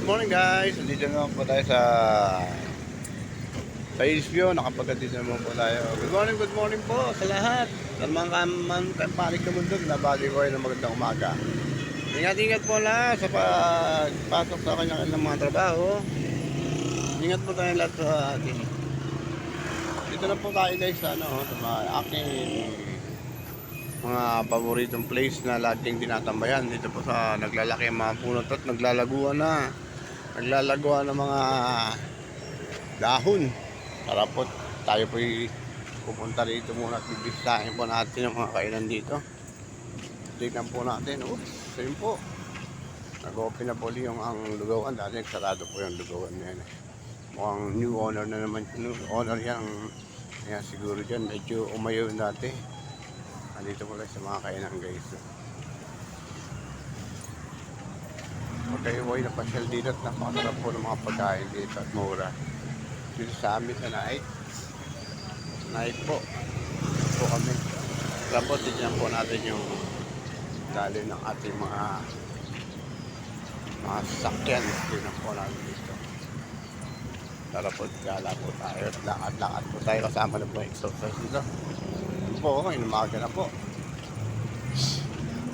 morning guys, dito naman po tayo sa Isview. Nakapagkatid naman po tayo. Good morning po sa lahat. Sa mga kampanig na mundo, nabali ko kayo ng magandang umaga. Ingat-ingat po lahat sa pagpasok sa kanyang mga trabaho. Ingat po tayo lahat sa ating. Dito na po tayo guys sa mga aking mga paboritong place na laging tinatambayan. Dito po sa naglalaki ang mga punot at naglalaguan ng mga dahon. Para po tayo po pupunta rito muna at bibistahin po natin ang mga kainan dito. Tignan po natin. Oops, same po. Nag-open na po yung ang lugawan. Dati sarado po yung lugawan na yan. Mukhang new owner na naman. New owner yan. Kaya siguro dyan medyo umayaw dati. Andito po lang sa mga kainan guys. Pag kayo ay napasyal dito at napakasarap po ng mga pagkain dito at mura. Dito sa amin sa Naik po. Po kami. Tapos tignan po natin yung dali ng ating mga sasakyan. Tignan po natin dito. Tara po, gala po tayo at lakad-lakad po tayo kasama na po yung exercise dito. Po, inumaga na po.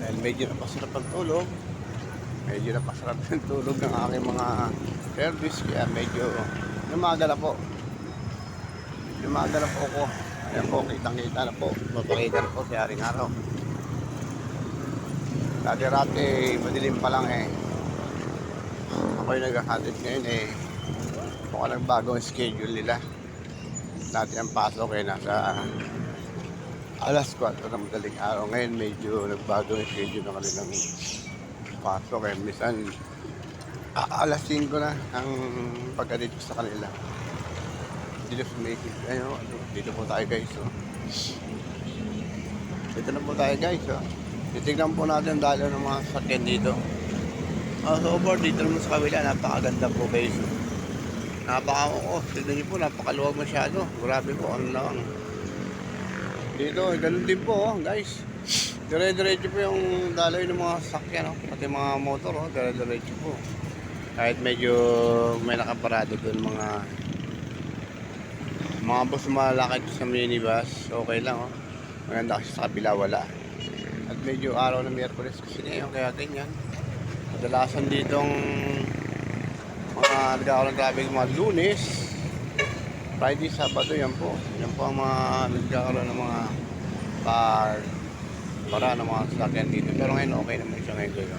Dahil medyo napasarap ang tulog. Medyo napasarap ang tulog ng aking mga service. Kaya medyo inumaga na po. Inumaga na po ako. Ayan po, kitang-kita na po. Mapakita na po sa haring araw. Dati-rati, madilim pa lang eh. Ako'y naghahatid ngayon eh. Mukhang nagbago ang schedule nila. Dati ang pasok eh nasa alas 4 ng madaling araw. Ngayon medyo nagbago yung schedule ng kanilang pasok eh. Minsan alas 5 na ang pagkadito sa kanila. Dito po tayo guys. Dito na po tayo guys. Titignan po natin dahil ng mga sasakyan dito. So over dito naman sa kabila, napakaganda po guys. Tignan niyo po, napakaluwag masyado. Grabe po, ano lang. Dito, ganun din po guys. Dire-diretso po yung daloy ng mga sasakyan, pati mga motor, dire-diretso po. Kahit medyo may nakaparado doon mga bus malakad sa minibus, okay lang Maganda kasi sa kabila wala. At medyo araw na Miyerkules kasi ngayon, kaya ganyan. Kadalasan ditong mga nagkakaroon ng traffic mga Lunes, Friday, Sabado, yan po ang mga nagkakaroon ng mga para ng mga sasakyan dito. Pero ngayon okay naman siya ngayon.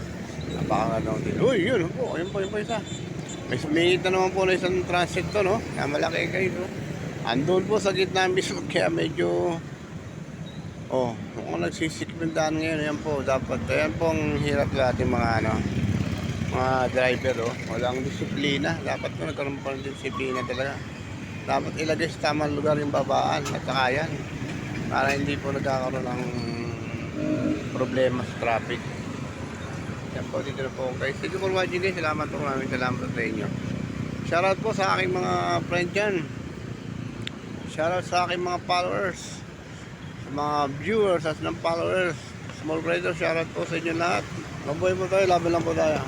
Napakaganda din. Uy, yun po, yun po isa. May sumingit na naman po na isang transit to, kaya malaki kayo, andun po sa gitna mismo, kaya medyo mukhang nagsisikmendaan ngayon. Yan po, dapat, yan po ang hirap natin mga driver, walang disiplina. Dapat po nagkaroon po ng disiplina talaga. Dapat ilagay sa tamang lugar yung babaan at saka yan, para hindi po nagkakaroon ng problema sa traffic. Yan po, dito na po guys. Thank you for watching guys. Salamat po, maraming salamat sa inyo. Shoutout po sa aking mga friend dyan. Shoutout sa aking mga followers, sa mga viewers at ng followers. Small creators, shoutout po sa inyo lahat. Mabuhay po tayo, laban lang po tayo.